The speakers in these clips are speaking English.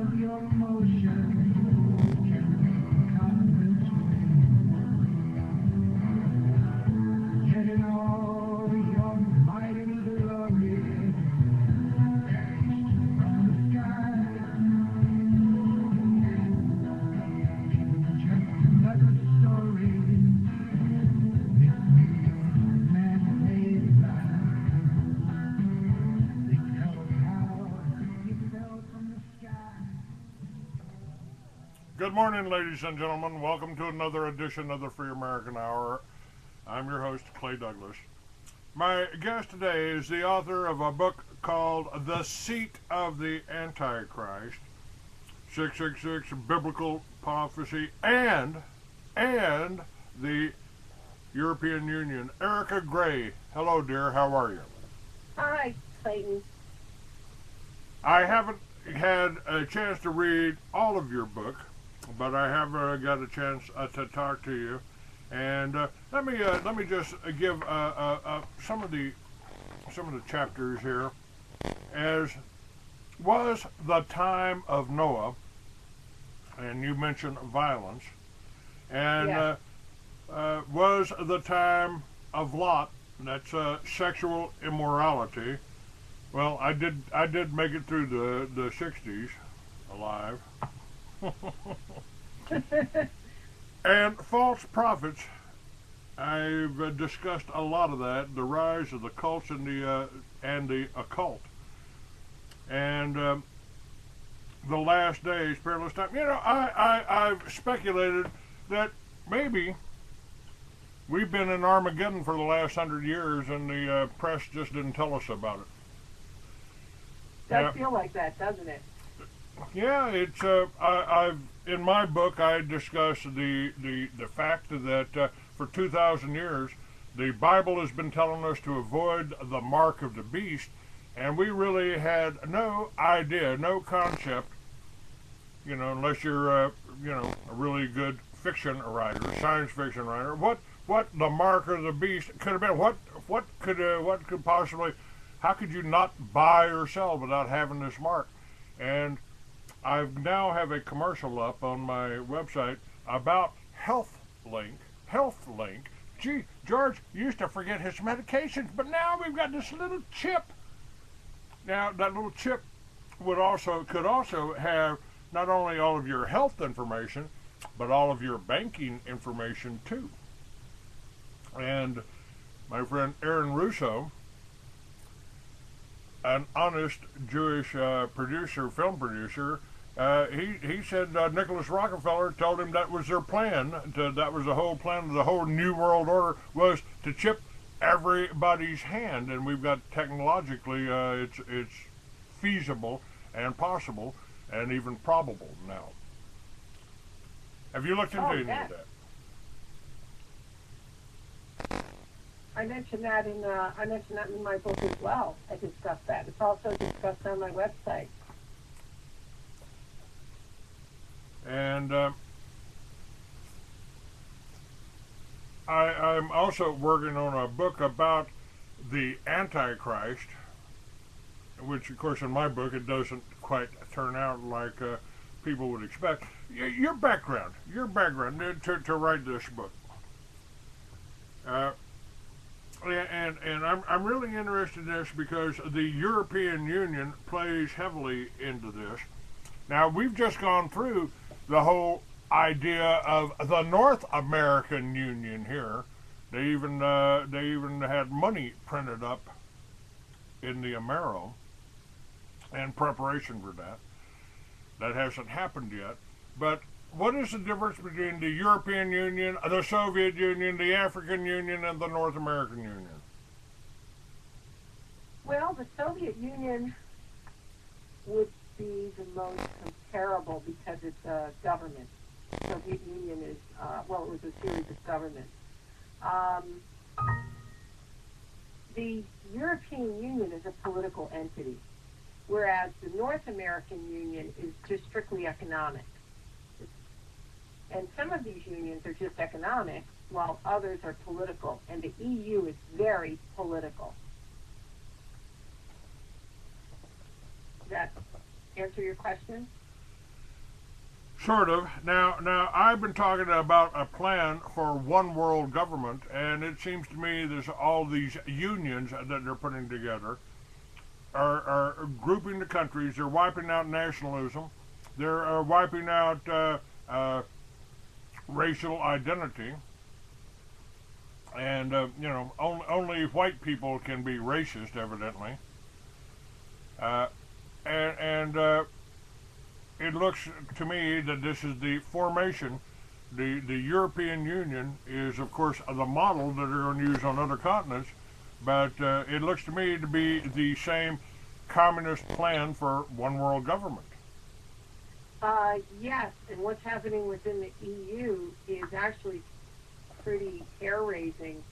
of your motion can come between. Yet in all your mighty glory, vanished from the sky. Just another story. This man-made lie. They tell of how he fell from the sky. Good morning, ladies and gentlemen. Welcome to another edition of the Free American Hour. I'm your host, Clay Douglas. My guest today is the author of a book called The Seat of the Antichrist, 666 Biblical Prophecy, and the European Union. ErikaGrey. Hello, dear. How are you? Hi, Clayton. I haven't had a chance to read all of your book, but I have got a chance to talk to you. And let me just give some of the chapters here. As was the time of Noah, and you mentioned violence, and Yeah. Was the time of Lot. That's sexual immorality. Well, I did make it through the 60s alive. And false prophets. I've discussed a lot of that. The rise of the cults and the occult, and the last days, perilous time. You know, I've speculated that maybe we've been in Armageddon for the last 100 years, and the press just didn't tell us about it. Does feel like that, doesn't it? Yeah, it's I've in my book I discuss the fact that for 2,000 years the Bible has been telling us to avoid the mark of the beast, and we really had no idea, no concept, you know, unless you're you know, a really good fiction writer, science fiction writer, what the mark of the beast could have been. What could possibly, how could you not buy or sell without having this mark? And I now have a commercial up on my website about HealthLink. Gee, George used to forget his medications, but now we've got this little chip. Now that little chip could also have not only all of your health information, but all of your banking information too. And my friend Aaron Russo, an honest Jewish film producer, he said Nicholas Rockefeller told him that was their plan. That was the whole plan of the whole New World Order, was to chip everybody's hand. And we've got technologically, it's feasible and possible and even probable now. Have you looked into any of that? I mentioned that in my book as well. I discussed that. It's also discussed on my website. And I'm also working on a book about the Antichrist, which, of course, in my book, it doesn't quite turn out like people would expect. Your background to write this book. And I'm really interested in this because the European Union plays heavily into this. Now, we've just gone through the whole idea of the North American Union here. They even had money printed up in the Amero in preparation for that. That hasn't happened yet. But what is the difference between the European Union, the Soviet Union, the African Union, and the North American Union? Well, the Soviet Union would be the most comparable because it's a government. The Soviet Union is, it was a series of governments. The European Union is a political entity, whereas the North American Union is just strictly economic. And some of these unions are just economic, while others are political. And the EU is very political. Does that answer your question? Sort of. Now I've been talking about a plan for one world government, and it seems to me there's all these unions that they're putting together are grouping the countries. They're wiping out nationalism. They're wiping out racial identity, and only white people can be racist, evidently. Uh, and it looks to me that this is the formation. The European Union is, of course, the model that they're going to use on other continents, but it looks to me to be the same communist plan for one world government. Yes, and what's happening within the EU is actually pretty hair-raising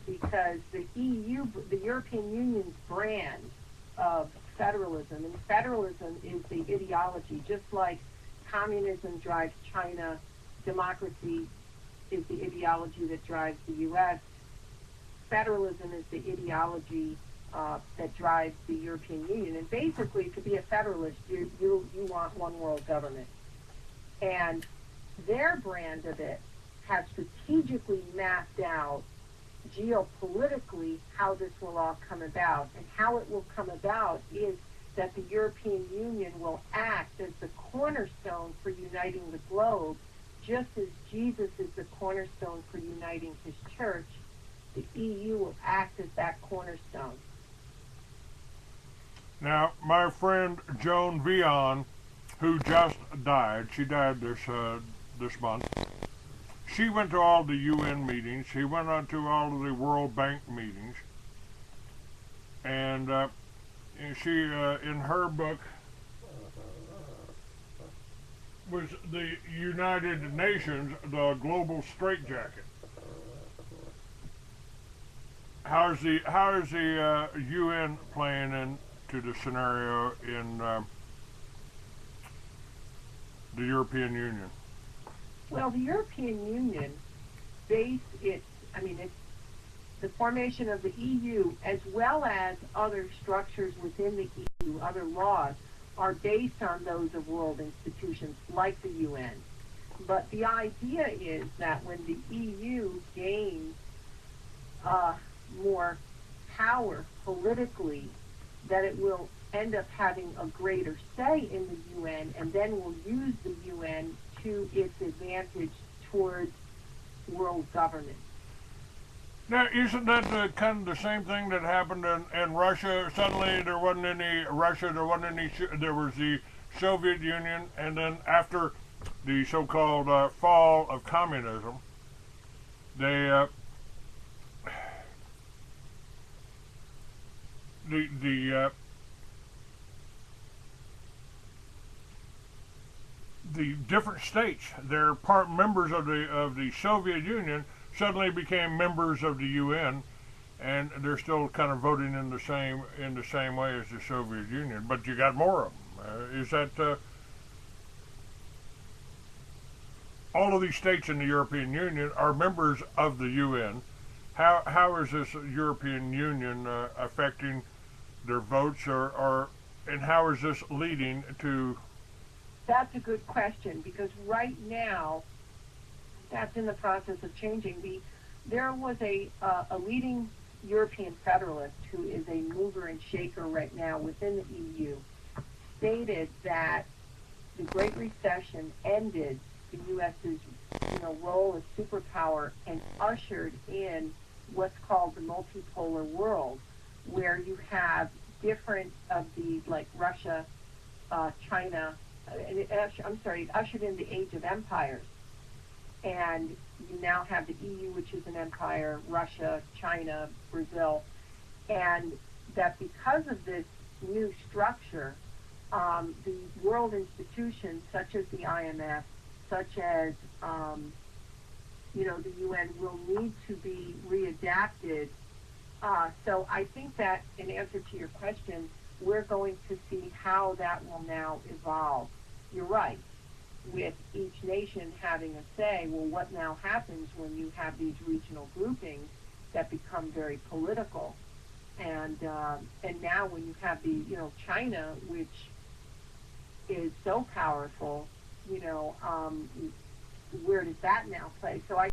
because the EU, the European Union's brand of federalism, and federalism is the ideology, just like communism drives China, democracy is the ideology that drives the U.S., federalism is the ideology that drives the European Union. And basically, to be a federalist, you want one world government. And their brand of it has strategically mapped out geopolitically how this will all come about. And how it will come about is that the European Union will act as the cornerstone for uniting the globe, just as Jesus is the cornerstone for uniting his church. The EU will act as that cornerstone. Now, my friend Joan Vion, who just died, she died this month. She went to all the UN meetings. She went on to all of the World Bank meetings, and she, in her book, was the United Nations, the global straitjacket. How is the UN playing into the scenario in the European Union? Well, the European Union based it's the formation of the EU as well as other structures within the EU, other laws, are based on those of world institutions like the UN. But the idea is that when the EU gains more power politically, that it will end up having a greater say in the UN and then will use the UN to its advantage towards world governance. Now, isn't that kind of the same thing that happened in Russia? Suddenly there wasn't any Russia, there was the Soviet Union, and then after the so-called fall of communism, they the different states, they're part members of the Soviet Union, suddenly became members of the UN, and they're still kind of voting in the same way as the Soviet Union. But you got more of them. Is that all of these states in the European Union are members of the UN? How is this European Union affecting their votes, and how is this leading to? That's a good question, because right now that's in the process of changing. There was a leading European federalist who is a mover and shaker right now within the EU, stated that the Great Recession ended the U.S.'s role as superpower and ushered in what's called the multipolar world, where you have different of the, like Russia, China, it ushered in the age of empires. And you now have the EU, which is an empire, Russia, China, Brazil, and that because of this new structure, the world institutions such as the IMF, such as the UN, will need to be readapted. So I think that, in answer to your question, we're going to see how that will now evolve. You're right. With each nation having a say, well, what now happens when you have these regional groupings that become very political, and now when you have the China, which is so powerful, where does that now play? So I